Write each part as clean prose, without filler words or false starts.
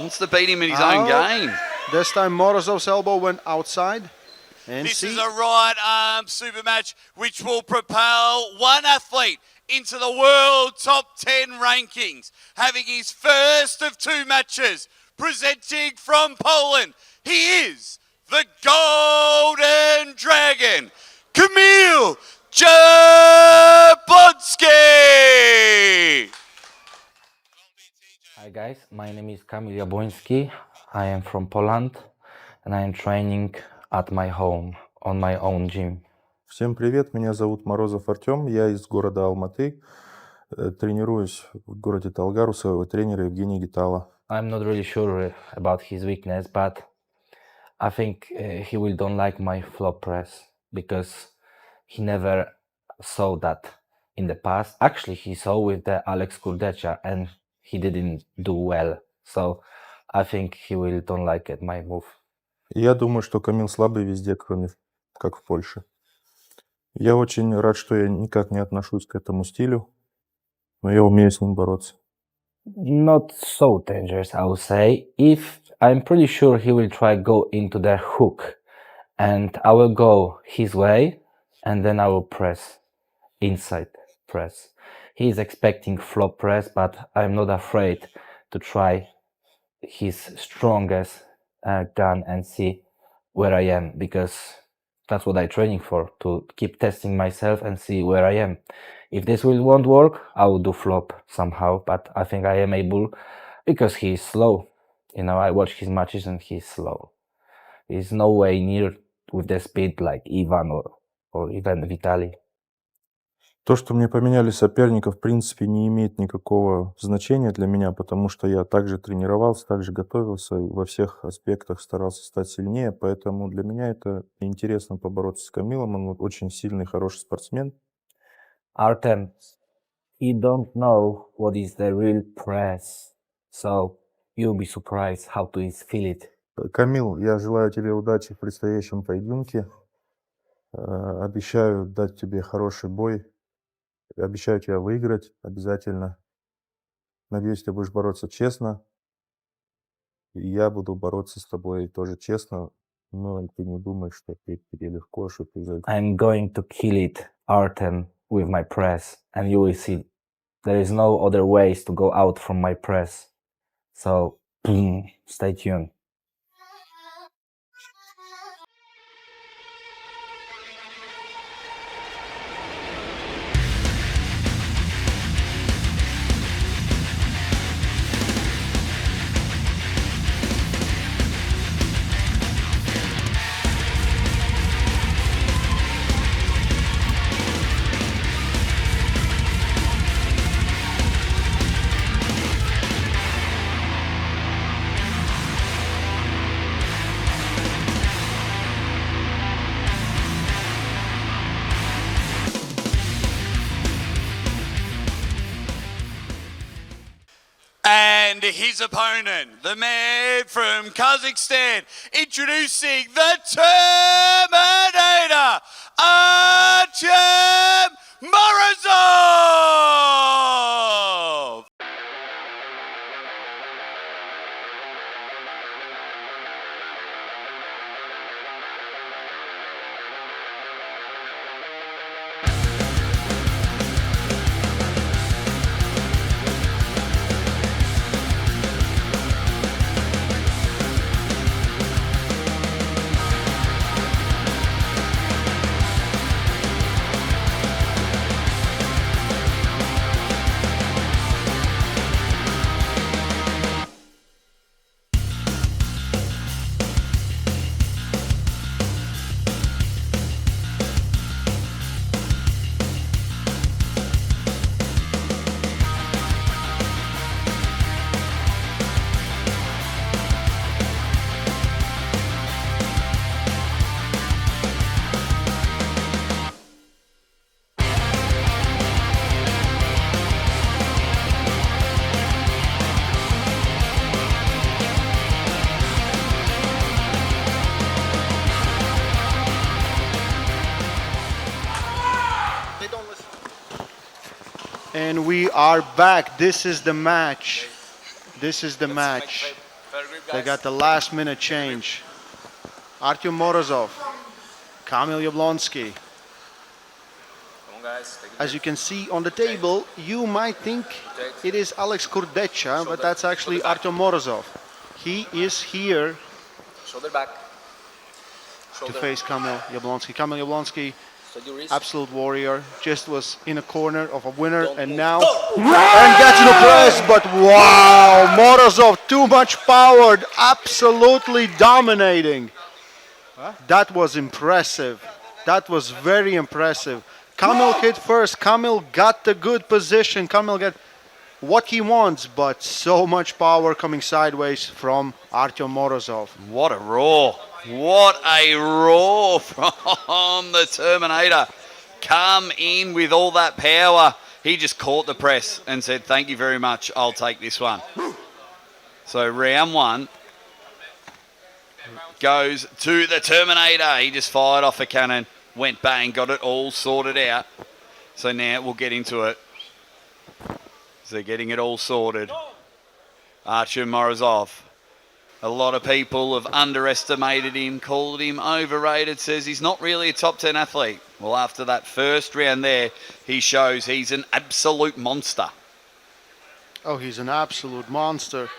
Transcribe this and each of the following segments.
Wants to beat him in his own game. This time Morozov's elbow went outside. And this is a right arm super match which will propel one athlete into the world top 10 rankings, having his first of two matches. Presenting from Poland, he is the Golden Dragon, Kamil Jablonski! Hi guys, my name is Kamil Jablonski. I am from Poland and I am training at my home, on my own gym. Всем привет, меня зовут Morozov Artyom, я из города Алматы, тренируюсь в городе Талгар у своего тренера Евгения Гитала. I'm not really sure about his weakness, but I think he will don't like my flop press because he never saw that in the past. Actually, he saw with the Alex Kurdecha and he didn't do well. So I think he will don't like it, my move. Я думаю, что Камил слабый везде, кроме как в Польше. Я очень рад, что я никак не отношусь к этому стилю, но я умею с ним бороться. Not so dangerous, I would say. If I'm pretty sure he will try go into the hook and I will go his way and then I will press inside press. He is expecting flop press, but I'm not afraid to try his strongest gun and see where I am, because that's what I'm training for, to keep testing myself and see where I am. If this won't work, I will do flop somehow, but I think I am able because he is slow. You know, I watch his matches and he's slow. He's no way near with the speed like Ivan or even Vitaly. То, что мне поменяли соперников, в принципе, не имеет никакого значения для меня, потому что я также тренировался, также готовился, во всех аспектах старался стать сильнее, поэтому для меня это интересно побороться с Камилом, он очень сильный, хороший спортсмен. Artem, you don't know what is the real press, so you'll be surprised how to feel it. Камил, я желаю тебе удачи в предстоящем поединке, обещаю дать тебе хороший бой. Обещаю тебя выиграть обязательно. Надеюсь, ты будешь бороться честно. И я буду бороться с тобой тоже честно. Но ты не думаешь, что тебе легко, что ты... I'm going to kill it, Artem, with my press. And you will see there is no other ways to go out from my press. So, stay tuned. And his opponent, the man from Kazakhstan, introducing the Terminator, Artyom Morozov! And we are back. This is the match. This is the match. Very They got the last minute change. Artyom Morozov, Kamil Jablonski. As you can see on the table, you might think it is Alex Kurdecha, but that's actually Artyom Morozov. He is here to face Kamil Jablonski. Kamil Jablonski, absolute warrior, just was in a corner of a winner and now and gets the press, but wow, Morozov, too much power, absolutely dominating. That was impressive. That was very impressive. Kamil hit first. Kamil got the good position. Kamil got what he wants, but so much power coming sideways from Artyom Morozov. What a roar. What a roar from the Terminator. Come in with all that power. He just caught the press and said, thank you very much. I'll take this one. So round one goes to the Terminator. He just fired off a cannon, went bang, got it all sorted out. So now we'll get into it. So they're getting it all sorted. Artyom Morozov. A lot of people have underestimated him, called him overrated, says he's not really a top 10 athlete. Well, after that first round there, he shows he's an absolute monster. Oh, he's an absolute monster.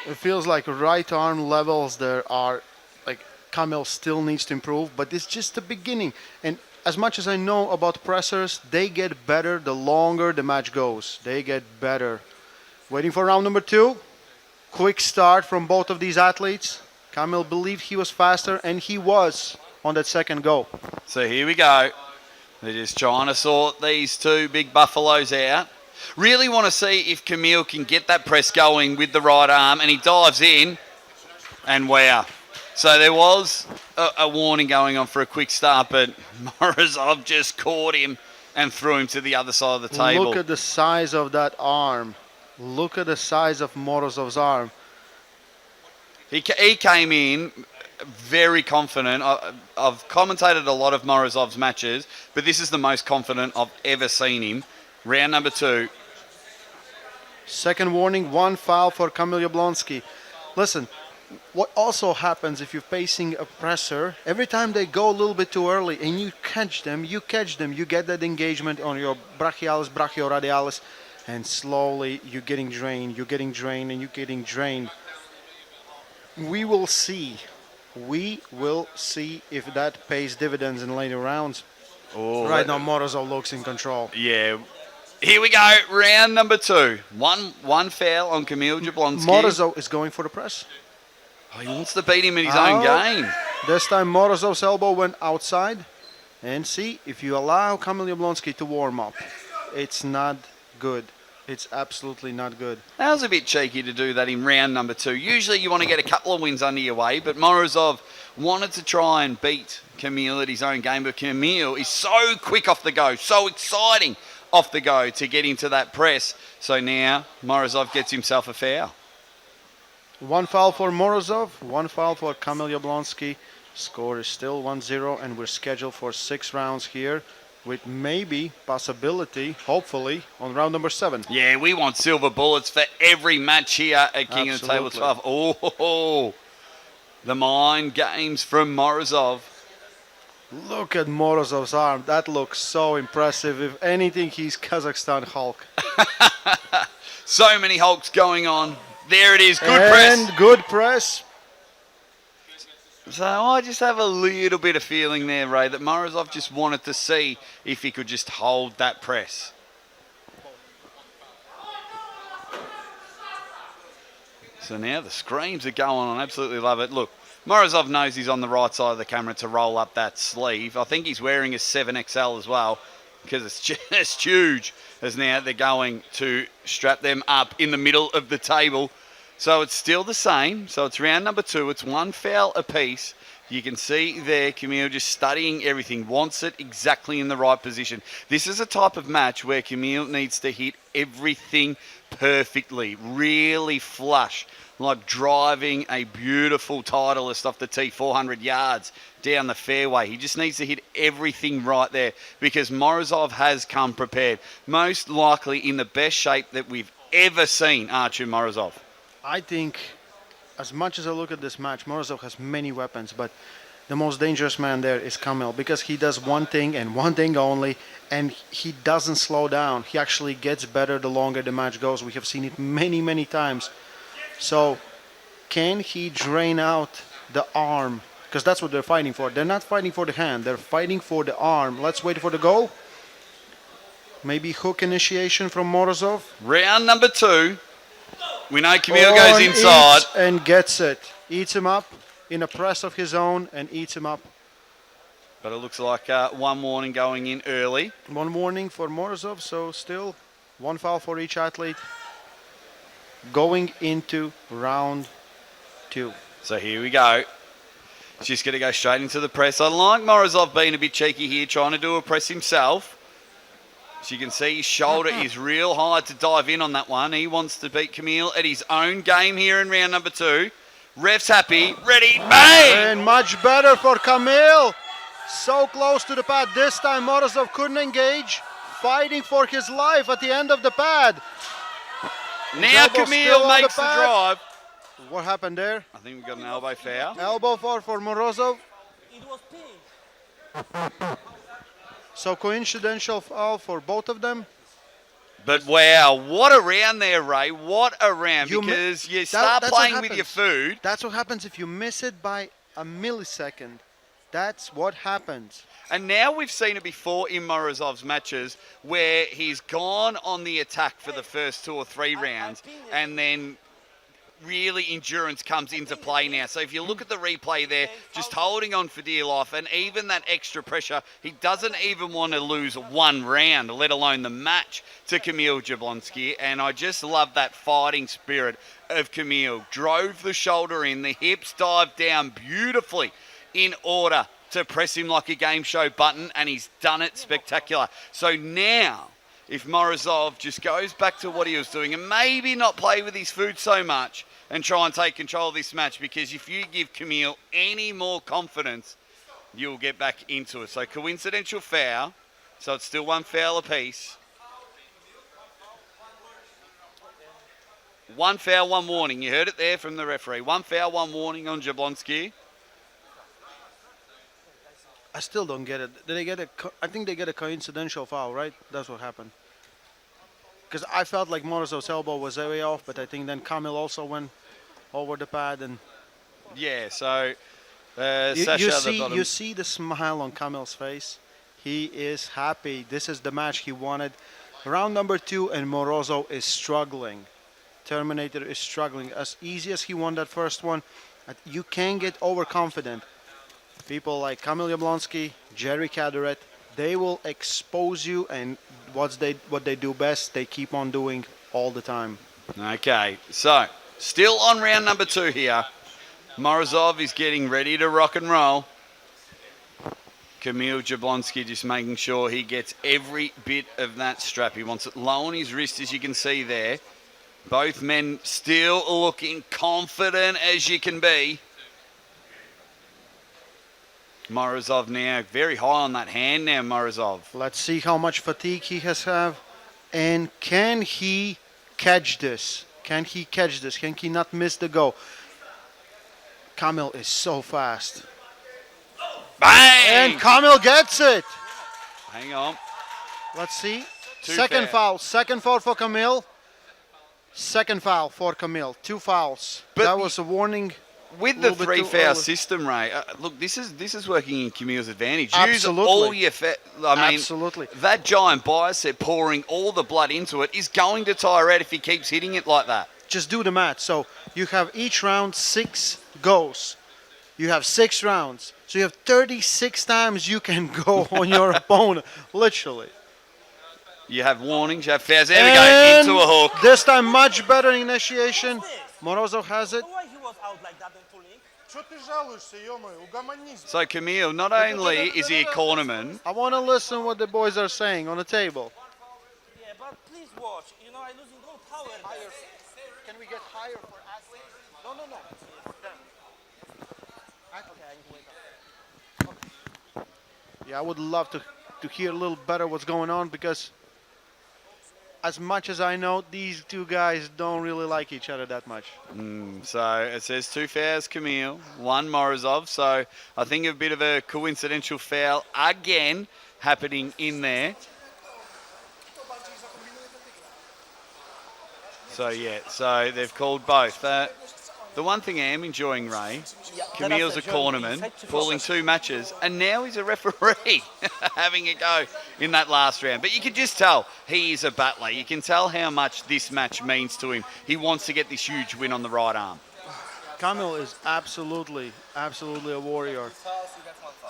It feels like right arm levels there are, like Kamil still needs to improve, but it's just the beginning. And as much as I know about pressers, they get better the longer the match goes. They get better. Waiting for round number 2. Quick start from both of these athletes. Kamil believed he was faster, and he was on that second go. So here we go. They're just trying to sort these two big buffaloes out. Really want to see if Kamil can get that press going with the right arm, and he dives in, and wow. So there was a warning going on for a quick start, but Morozov just caught him and threw him to the other side of the table. Look at the size of that arm. Look at the size of Morozov's arm. He came in very confident. I've commentated a lot of Morozov's matches, but this is the most confident I've ever seen him. Round number 2. Second warning, 1 foul for Kamil Jablonski. Listen, what also happens if you're facing a presser, every time they go a little bit too early and you catch them, you get that engagement on your brachialis, brachioradialis, and slowly you're getting drained, and you're getting drained. We will see if that pays dividends in later rounds. Oh, right now, Morozov looks in control. Yeah. Here we go, round number 2. One foul on Kamil Jablonski. Morozov is going for the press. Oh, he wants to beat him in his own game. This time Morozov's elbow went outside. And see, if you allow Kamil Jablonski to warm up, it's not good. It's absolutely not good. That was a bit cheeky to do that in round number 2. Usually you want to get a couple of wins under your way, but Morozov wanted to try and beat Kamil at his own game, but Kamil is so quick off the go, so exciting off the go to get into that press. So now Morozov gets himself a foul. 1 foul for Morozov, 1 foul for Kamil Jablonski. Score is still 1-0, and we're scheduled for 6 rounds here, with maybe possibility, hopefully, on round number 7. Yeah, we want silver bullets for every match here at King of the Table 12. Oh, the mind games from Morozov. Look at Morozov's arm. That looks so impressive. If anything, he's Kazakhstan Hulk. So many Hulks going on. There it is. Good and press. Good press. So I just have a little bit of feeling there, Ray, that Morozov just wanted to see if he could just hold that press. So now the screams are going on. Absolutely love it. Look, Morozov knows he's on the right side of the camera to roll up that sleeve. I think he's wearing a 7XL as well, because it's just huge, as now they're going to strap them up in the middle of the table. So it's still the same. So it's round number 2. It's 1 foul apiece. You can see there Kamil just studying everything, wants it exactly in the right position. This is a type of match where Kamil needs to hit everything perfectly, really flush, like driving a beautiful Titleist off the tee 400 yards down the fairway. He just needs to hit everything right there, because Morozov has come prepared, most likely in the best shape that we've ever seen Artyom Morozov. I think as much as I look at this match, Morozov has many weapons, but the most dangerous man there is Kamil because he does one thing and one thing only, and he doesn't slow down. He actually gets better the longer the match goes. We have seen it many, many times. So, can he drain out the arm? Because that's what they're fighting for. They're not fighting for the hand, they're fighting for the arm. Let's wait for the goal. Maybe hook initiation from Morozov. Round number 2. We know Kamil goes inside. Eats and gets it. Eats him up in a press of his own and eats him up. But it looks like one warning going in early. One warning for Morozov, so still one foul for each athlete. Going into round 2. So here we go. Just going to go straight into the press. I like Morozov being a bit cheeky here, trying to do a press himself. So you can see his shoulder is real high to dive in on that one. He wants to beat Kamil at his own game here in round number 2. Ref's happy. Ready, bang! And much better for Kamil. So close to the pad. This time Morozov couldn't engage. Fighting for his life at the end of the pad. Now Elbow still Kamil on makes the the pad. drive. What happened there? I think we've got an elbow foul. Elbow for Morozov. So coincidental foul for both of them. But wow, what a round there, Ray. What a round. You mi- Because you That- start that's what playing with your happens. food. That's what happens if you miss it by a millisecond. That's what happens. And now we've seen it before in Morozov's matches where he's gone on the attack for the first 2 or 3 rounds and then really endurance comes into play now. So if you look at the replay there, just holding on for dear life and even that extra pressure, he doesn't even want to lose one round, let alone the match to Kamil Jablonski. And I just love that fighting spirit of Kamil. Drove the shoulder in, the hips dived down beautifully in order to press him like a game show button, and he's done it spectacular. So now, if Morozov just goes back to what he was doing and maybe not play with his food so much and try and take control of this match, because if you give Kamil any more confidence, you'll get back into it. So coincidental foul, so it's still one foul apiece. One foul, one warning. You heard it there from the referee. One foul, one warning on Jablonski. I still don't get it. Did they get I think they get a coincidental foul, right? That's what happened. Because I felt like Morozov's elbow was way off, but I think then Kamil also went over the pad and Yeah, so you Sasha at the bottom. you see the smile on Kamil's face. He is happy. This is the match he wanted. Round number 2, and Morozov is struggling. Terminator is struggling. As easy as he won that first one, you can't get overconfident. People like Kamil Jablonski, Jerry Caderet, they will expose you, and what they do best, they keep on doing all the time. Okay, so still on round number 2 here. Morozov is getting ready to rock and roll. Kamil Jablonski just making sure he gets every bit of that strap. He wants it low on his wrist, as you can see there. Both men still looking confident as you can be. Morozov now very high on that hand now, Morozov. Let's see how much fatigue he has have, and can he catch this? Can he catch this? Can he not miss the go? Kamil is so fast. Bang! And Kamil gets it. Hang on. Let's see. Two Second foul. foul. Second foul for Kamil. Second foul for Kamil. 2 fouls. But that was a warning. With the Little bit too 3 foul early. system, Ray, look, this is working in Kamil's advantage. Absolutely. Use all your Absolutely. that giant bicep pouring all the blood into it is going to tire out if he keeps hitting it like that. Just do the math. So you have each round 6 goes. You have 6 rounds. So you have 36 times you can go on your opponent. Literally. You have warnings, you have fouls. There we And go, into a hook. this time much better initiation. Morozov has it. Why he was out like that and pulling? Что ты жалуешься, ё-моё, угомонись. So Kamil, not only is he a cornerman, I want to listen what the boys are saying on the table. Yeah, but please watch. You know, I'm losing all power. Can we get higher for athletes? No. Yeah, I would love to hear a little better what's going on, because as much as I know, these two guys don't really like each other that much. So it says 2 fouls, Kamil, 1 Morozov. So I think a bit of a coincidental foul again happening in there. So yeah, so they've called both. The one thing I am enjoying, Ray, Camille's a cornerman, calling 2 matches, and now he's a referee having a go in that last round. But you can just tell he is a battler. You can tell how much this match means to him. He wants to get this huge win on the right arm. Kamil is absolutely a warrior.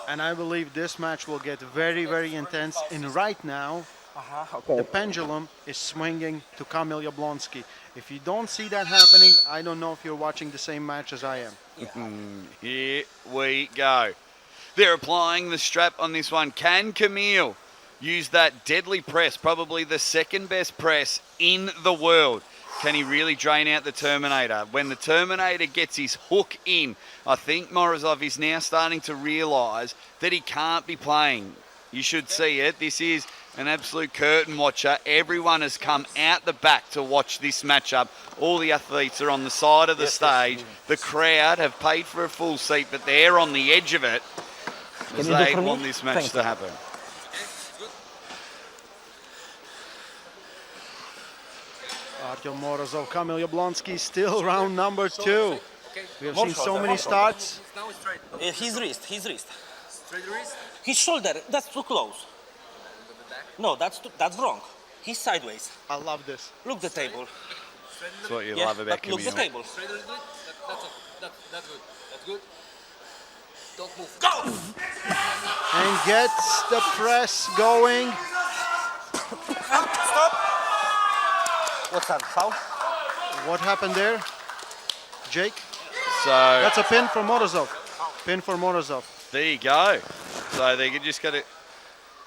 And I believe this match will get very, very intense. And right now, the pendulum is swinging to Kamil Jablonski. If you don't see that happening, I don't know if you're watching the same match as I am. Here we go. They're applying the strap on this one. Can Kamil use that deadly press, probably the second best press in the world? Can he really drain out the Terminator? When the Terminator gets his hook in, I think Morozov is now starting to realise that he can't be playing. You should see it. This is an absolute curtain watcher. Everyone has come out the back to watch this matchup. All the athletes are on the side of the stage. The crowd have paid for a full seat, but they're on the edge of it as they want this match to happen. Artyom Morozov, Kamil Jablonski, still round number 2. We have seen so many starts. His wrist. His shoulder, that's too close. No, that's wrong. He's sideways. I love this. Look the table. That's what you love about but look the Kamil. table. That's good. Don't move. Go! And gets the press going. Stop. What's that, foul? What happened there? Jake? So That's a pin for Morozov. Pin for Morozov. there you go. So they could just got to.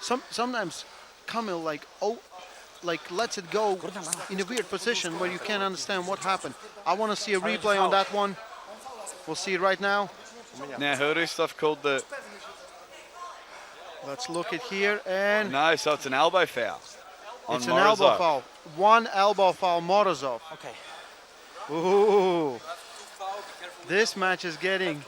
Sometimes Kamil lets it go in a weird position where you can't understand what happened. I want to see a replay on that one. We'll see it right now. Now Hurdu stuff called the. Let's look at here, and No, so it's an elbow foul. On it's an elbow Morozov. foul. 1 elbow foul, Morozov. Okay. Ooh. This match is getting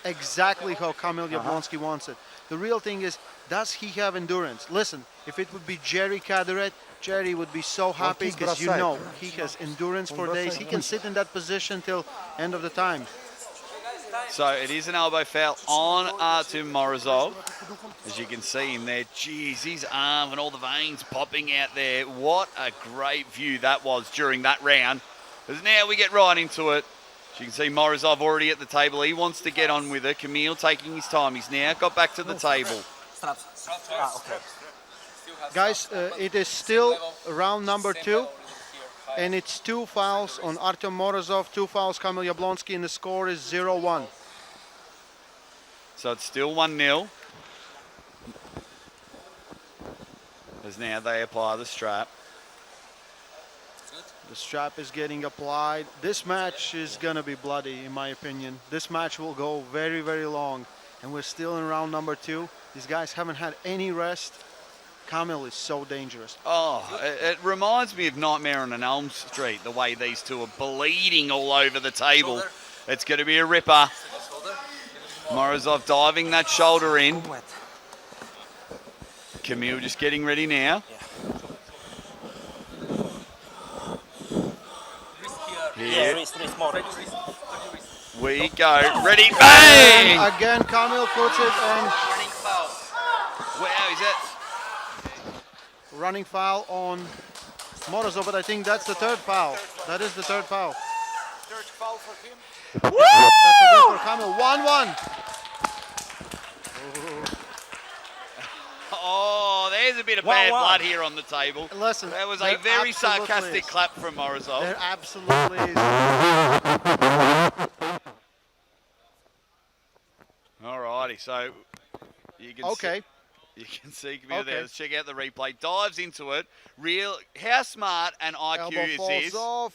exactly how Kamil Jablonski wants it. The real thing is, does he have endurance? Listen, if it would be Jerry Caderet, Jerry would be so happy because you know he has endurance for days. He can sit in that position till end of the time. So it is an elbow foul on Artyom Morozov. As you can see him there, geez, his arm and all the veins popping out there. What a great view that was during that round. As now we get right into it. As you can see Morozov already at the table. He wants to get on with it. Kamil taking his time. He's now got back to the table. Straps. Okay. Guys, it is still round number 2. And it's 2 fouls on Artyom Morozov, 2 fouls Kamil Jablonski, and the score is 0-1. So it's still 1-0. As now they apply the strap. The strap is getting applied. This match is going to be bloody, in my opinion. This match will go very, very long. And we're still in round number 2. These guys haven't had any rest. Kamil is so dangerous. Oh, it reminds me of Nightmare on an Elm Street, the way these two are bleeding all over the table. It's going to be a ripper. Morozov diving that shoulder in. Kamil just getting ready now. Here Wrist, more. we go. Ready, bang! And again, Kamil puts it, and Wow, is that? running foul on Morozov, but I think that's the 3rd foul. That is the 3rd foul. Third foul for him. That's a win for Kamil. 1-1. Oh, there's a bit of 1-1. bad blood here on the table. Listen, That was a there very absolutely sarcastic is. clap from Morozov. There absolutely is. Alrighty, so you can Okay. see, you can see Kamil there. Okay. Let's check out the replay. Dives into it. How smart and IQ Elbow is falls this? off.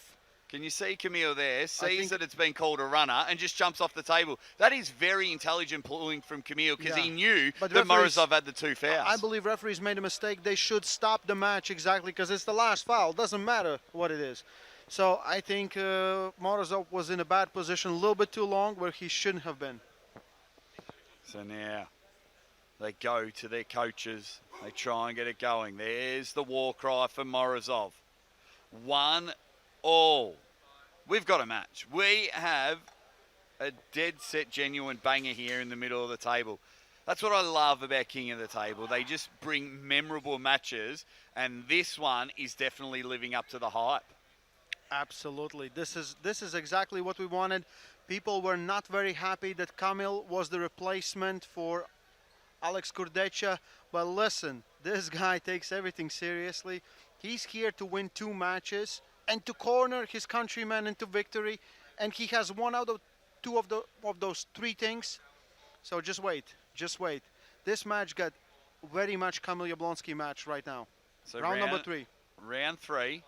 Can you see Kamil there? Sees think- that it's been called a runner and just jumps off the table. That is very intelligent pulling from Kamil because he knew But that referees- Morozov had the 2 fouls. I believe referees made a mistake. They should stop the match exactly because it's the last foul. Doesn't matter what it is. So I think Morozov was in a bad position a little bit too long where he shouldn't have been. So now they go to their coaches. They try and get it going. There's the war cry for Morozov. 1-all. We've got a match. We have a dead set genuine banger here in the middle of the table. That's what I love about King of the Table. They just bring memorable matches, and this one is definitely living up to the hype. Absolutely. This is exactly what we wanted. People were not very happy that Kamil was the replacement for Alex Kurdecha, but listen, this guy takes everything seriously. He's here to win 2 matches and to corner his countryman into victory, and he has 1 out of 2 of those 3 things. So just wait. This match got very much Kamil Jablonski match right now. So round number 3. Round 3.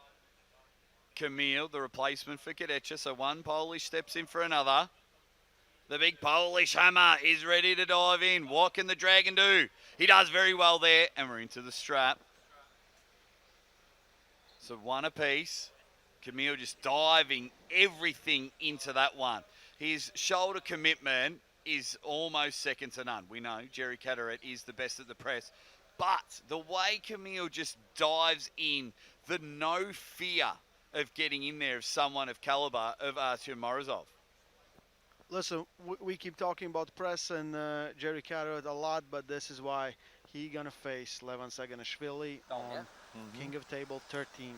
Kamil, the replacement for Kurdecha. So one Polish steps in for another. The big Polish hammer is ready to dive in. What can the Dragon do? He does very well there, and we're into the strap. So 1 apiece. Kamil just diving everything into that one. His shoulder commitment is almost second to none. We know Jerry Cataret is the best at the press, but the way Kamil just dives in, the no fear of getting in there of someone of caliber of Artyom Morozov. Listen, we keep talking about press and Jerry Cataret a lot, but this is why he gonna face Levan Saganishvili on King of Table 13.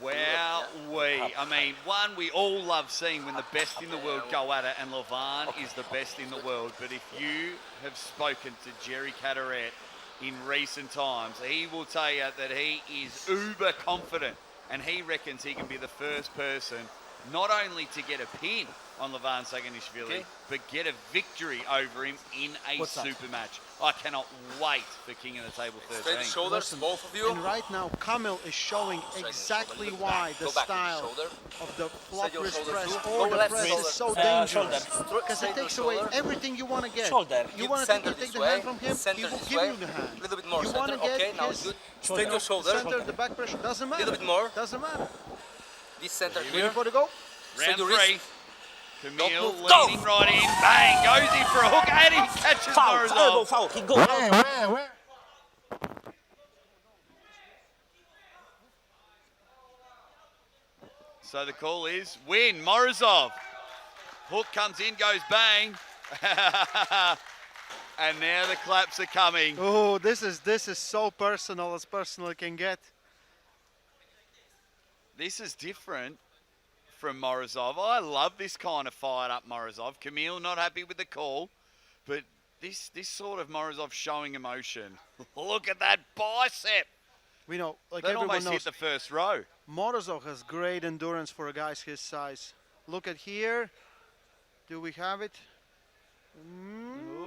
Wow, I mean, one, we all love seeing when the best in the world go at it, and Levan is the best in the world. But if you have spoken to Jerry Cataret in recent times, he will tell you that he is uber confident, and he reckons he can be the first person not only to get a pin on Levan Saganishvili, but get a victory over him in a super match. I cannot wait for King of the Table 13. Straight shoulders, both of you. And right now, Kamil is showing exactly why the style of the flop wrist press or the press is so dangerous. Because it takes away everything you want to get. You want to take the hand from him, he will give you the hand. A little bit more You center. want to get Okay, now his it's good. Straight your shoulder. center, the back pressure, doesn't matter. Little bit more. Doesn't matter. This center Ready here. for the go? Round your 3. wrist. Camille Don't move. leaning right in. Bang! Goes in for a hook and he catches Morozov. Foul. He goes. So the call is win. Morozov. Hook comes in, goes bang. And now the claps are coming. Oh, this is so personal as personal can get. This is different from Morozov. I love this kind of fired up Morozov. Kamil not happy with the call, but this sort of Morozov showing emotion. Look at that bicep. We know, like That everyone almost knows, hit the first row. Morozov has great endurance for a guy his size. Look at here. Do we have it?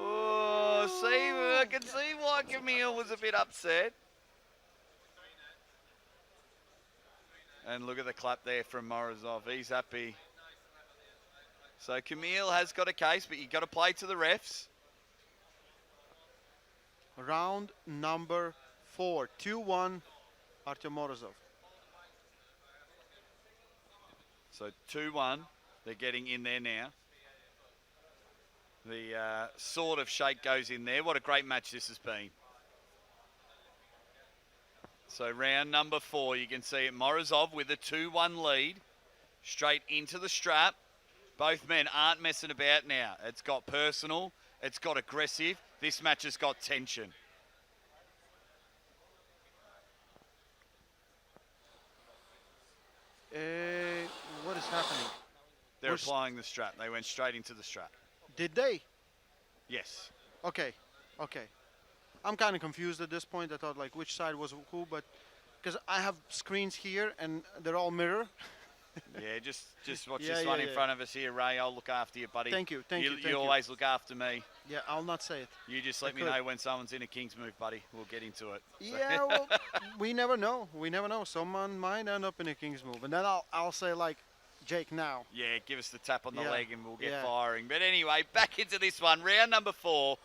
Oh, see, I can see why Kamil was a bit upset. And look at the clap there from Morozov. He's happy. So Kamil has got a case, but you've got to play to the refs. Round number 4, 2-1, Artyom Morozov. So 2-1, they're getting in there now. The sort of shake goes in there. What a great match this has been. So round number 4, you can see it. Morozov with a 2-1 lead. Straight into the strap. Both men aren't messing about now. It's got personal. It's got aggressive. This match has got tension. What is happening? They're applying the strap. They went straight into the strap. Did they? Yes. Okay. I'm kind of confused at this point. I thought like which side was who, but because I have screens here and they're all mirror. Yeah, just watch Yeah, this yeah, one in yeah. front of us here, Ray. I'll look after you, buddy. Thank you. You always look after me. Yeah, I'll not say it. You just let me could. know when someone's in a King's move, buddy. We'll get into it. So- Yeah, well, we never know. Someone might end up in a King's move, and then I'll say like, Jake now. Yeah, give us the tap on the Yeah, leg and we'll get yeah. firing. But anyway, back into this one. Round number 4.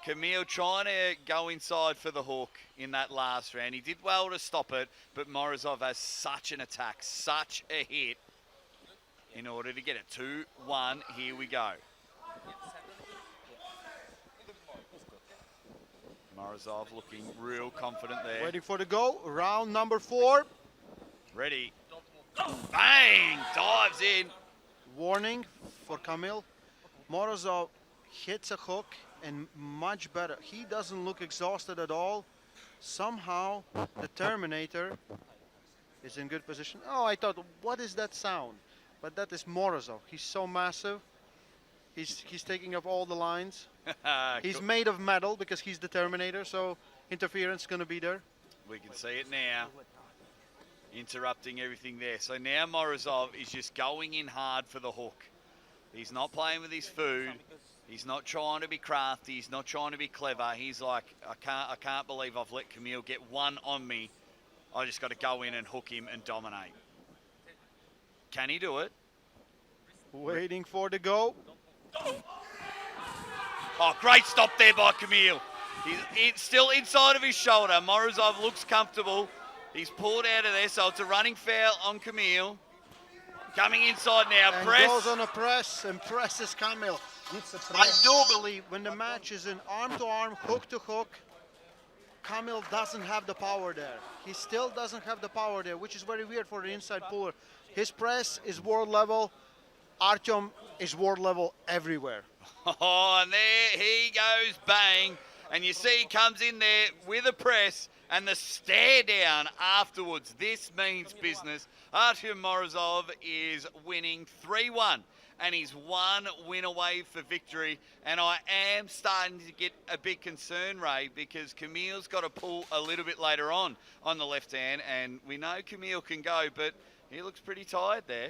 Kamil trying to go inside for the hook in that last round. He did well to stop it, but Morozov has such an attack, such a hit in order to get it. 2-1, here we go. Morozov looking real confident there. Waiting for the go. Round number 4. Ready. Bang! Dives in. Warning for Kamil. Morozov hits a hook and much better. He doesn't look exhausted at all. Somehow the Terminator is in good position. Oh, I thought, what is that sound? But that is Morozov. He's so massive. He's taking up all the lines. He's made of metal because he's the Terminator, so interference is going to be there. We can see it now. Interrupting everything there. So now Morozov is just going in hard for the hook. He's not playing with his food. He's not trying to be crafty. He's not trying to be clever. He's like, I can't believe I've let Kamil get one on me. I just got to go in and hook him and dominate. Can he do it? Waiting for the go. Oh, great stop there by Kamil. He's still inside of his shoulder. Morozov looks comfortable. He's pulled out of there, so it's a running foul on Kamil. Coming inside now, And press. goes on a press and presses Kamil. I do believe when the match is in arm-to-arm, hook-to-hook, Kamil doesn't have the power there. He still doesn't have the power there, which is very weird for the inside puller. His press is world level. Artyom is world level everywhere. Oh, and there he goes, bang. And you see he comes in there with a press and the stare down afterwards. This means business. Artyom Morozov is winning 3-1. And he's one win away for victory. And I am starting to get a bit concerned, Ray, because Kamil's got to pull a little bit later on the left hand. And we know Kamil can go, but he looks pretty tired there.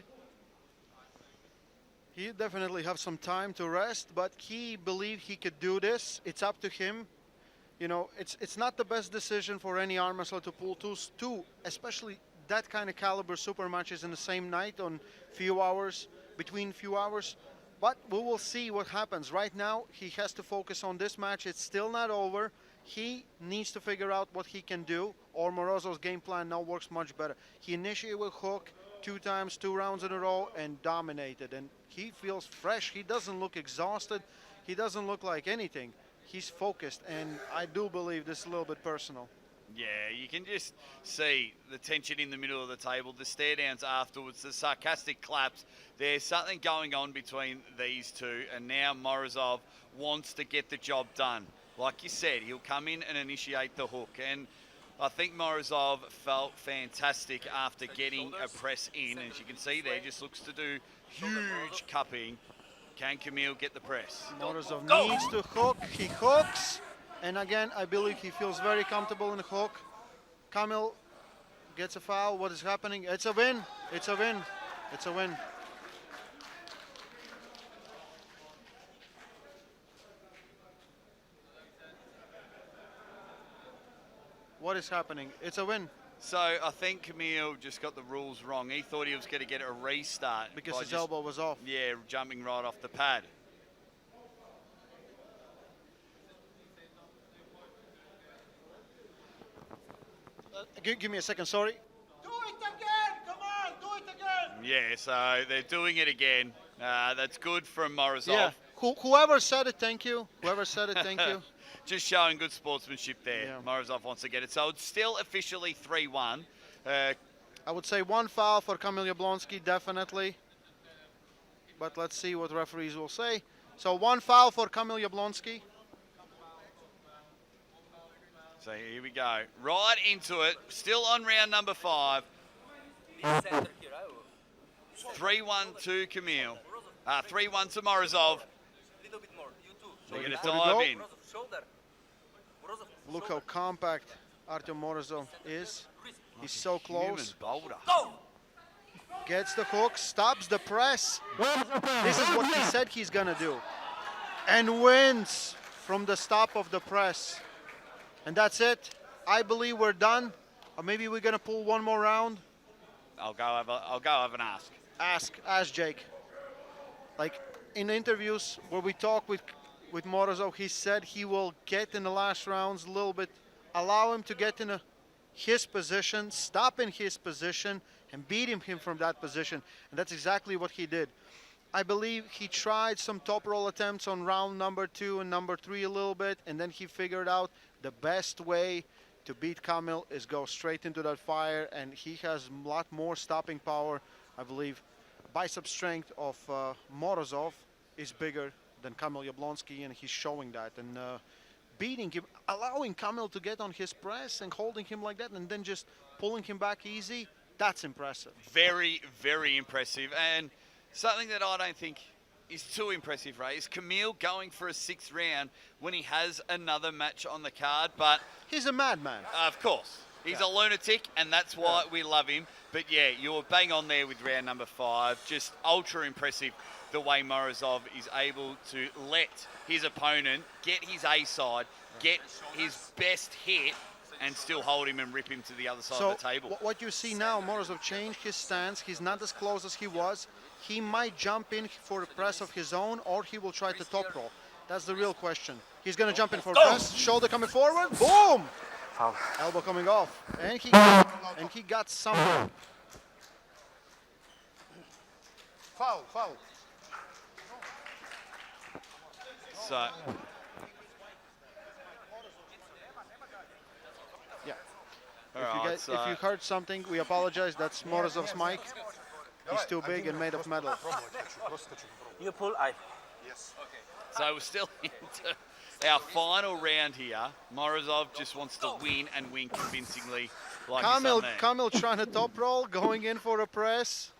He definitely have some time to rest, but he believed he could do this. It's up to him. You know, it's not the best decision for any arm wrestler to pull two, especially that kind of caliber super matches in the same night on few hours, between few hours. But we will see what happens. Right now, he has to focus on this match. It's still not over. He needs to figure out what he can do, or Morozov's game plan now works much better. He initiated with hook 2 times, 2 rounds in a row, and dominated. And he feels fresh. He doesn't look exhausted. He doesn't look like anything. He's focused, and I do believe this is a little bit personal. Yeah, you can just see the tension in the middle of the table, the stare downs afterwards, the sarcastic claps. There's something going on between these two, and now Morozov wants to get the job done. Like you said, he'll come in and initiate the hook, and I think Morozov felt fantastic after getting a press in. As you can see there, just looks to do huge cupping. Can Kamil get the press? Morozov needs to hook. He hooks. And again, I believe he feels very comfortable in the hook. Kamil gets a foul. What is happening? It's a win. It's a win. It's a win. What is happening? It's a win. So I think Kamil just got the rules wrong. He thought he was going to get a restart. Because by his just, elbow was off. Yeah, jumping right off the pad. Give me a second, sorry. Do it again! Come on, do it again! Yeah, so they're doing it again. That's good from Morozov. Yeah. Whoever said it, thank you. Whoever said it, thank you. Just showing good sportsmanship there. Yeah. Morozov wants to get it. So it's still officially 3-1. I would say 1 foul for Kamil Jablonski, definitely. But let's see what referees will say. So 1 foul for Kamil Jablonski. So here we go. Right into it. Still on round number 5. 3-1 to Kamil. 3-1 to Morozov. Little bit more. You too. They're going to Before we dive go. in. Morozov, shoulder. Morozov, Look how compact Artyom Morozov is. He's so Human close. boulder. go! Gets the hook, stops the press. This is what he said he's gonna do. And wins from the stop of the press. And that's it. I believe we're done. Or maybe we're gonna pull one more round. I'll go have an ask. Ask Jake. Like in interviews where we talk with Morozov, he said he will get in the last rounds a little bit, allow him to get in his position, stop in his position, and beat him from that position. And that's exactly what he did. I believe he tried some top roll attempts on round number 2 and number 3 a little bit, and then he figured out the best way to beat Kamil is go straight into that fire, and he has a lot more stopping power. I believe bicep strength of Morozov is bigger than Kamil Jablonski, and he's showing that. And beating him, allowing Kamil to get on his press and holding him like that, and then just pulling him back easy, that's impressive. Very, very impressive. And something that I don't think is too impressive, Ray, is Kamil going for a 6th round when he has another match on the card. But he's a madman. Of course. He's a lunatic, and that's why we love him. But yeah, you were bang on there with round number 5. Just ultra impressive the way Morozov is able to let his opponent get his A side, get his best hit, and still hold him and rip him to the other side of the table. What you see now, Morozov changed his stance. He's not as close as he was. He might jump in for a press of his own, or he will try to top roll. That's the real question. He's going to jump in for a press, shoulder coming forward, boom! Foul. Elbow coming off, and he got something. Foul. So, yeah. Alright, If you heard something, we apologize. That's Morozov's mic. He's too big and made of metal. You pull, I. so we're still into our final round here. Morozov just wants to win and win convincingly. Like Kamil trying to top roll, going in for a press.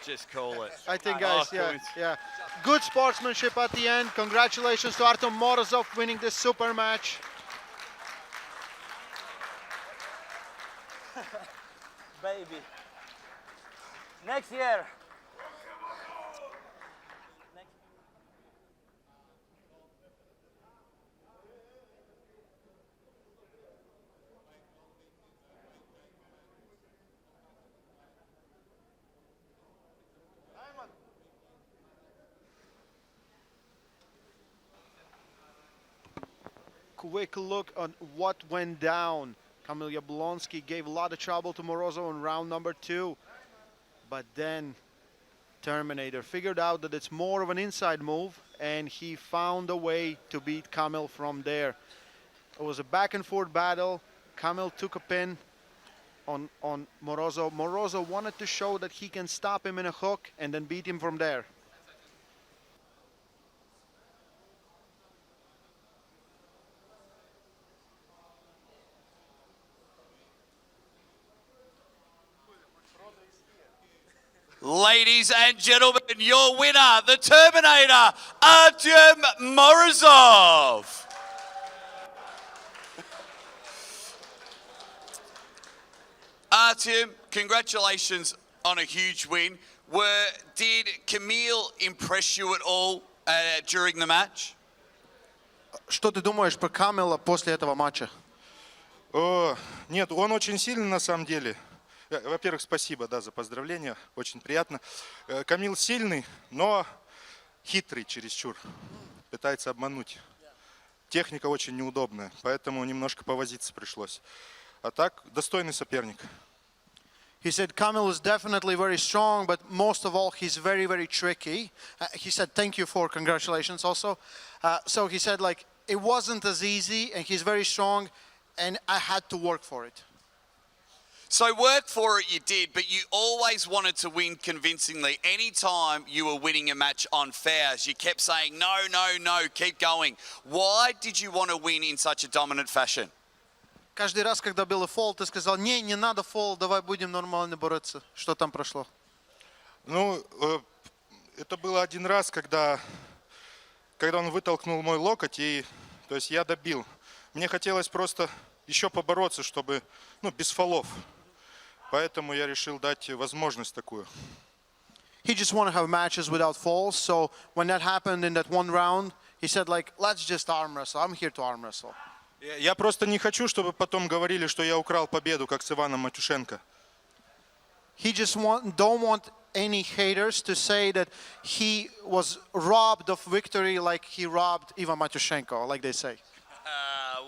Just call it. I think, guys, yeah. Good sportsmanship at the end. Congratulations to Artyom Morozov winning this super match. Baby. Next year. Quick look on what went down. Kamil Jablonski gave a lot of trouble to Morozov in round number 2. But then Terminator figured out that it's more of an inside move, and he found a way to beat Kamil from there. It was a back and forth battle. Kamil took a pin on Morozov. Morozov wanted to show that he can stop him in a hook and then beat him from there. Ladies and gentlemen, your winner, the Terminator, Artyom Morozov. Artyom, congratulations on a huge win. Did Kamil impress you at all during the match? Что ты думаешь про Камила после этого матча? Нет, он очень сильный на самом деле. Во-первых, спасибо, за поздравления, очень приятно. Камил сильный, но хитрый чересчур, пытается обмануть. Техника очень неудобная, поэтому немножко повозиться пришлось. А так, достойный соперник. He said Kamil is definitely very strong, but most of all, he's very, very tricky. He said thank you for congratulations also. So he said like it wasn't as easy, and he's very strong, and I had to work for it. So work for it you did, but you always wanted to win convincingly. Anytime you were winning a match on fouls, you kept saying, no, keep going. Why did you want to win in such a dominant fashion? Каждый раз, когда был фол, ты сказал, не надо фол, давай будем нормально бороться. Что там прошло? Ну, это было один раз, когда он вытолкнул мой локоть, и то есть я добил. Мне хотелось просто еще побороться, чтобы, без фолов. Поэтому я решил дать возможность такую. He just want to have matches without falls, so when that happened in that one round, he said like, let's just arm wrestle. I'm here to arm wrestle. Я просто не хочу, чтобы потом говорили, что я украл победу, как с Иваном Матюшенко. he just don't want any haters to say that he was robbed of victory like he robbed Ivan Matyushenko, like they say.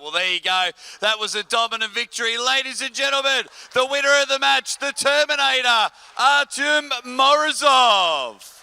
Well, there you go. That was a dominant victory. Ladies and gentlemen, the winner of the match, the Terminator, Artyom Morozov.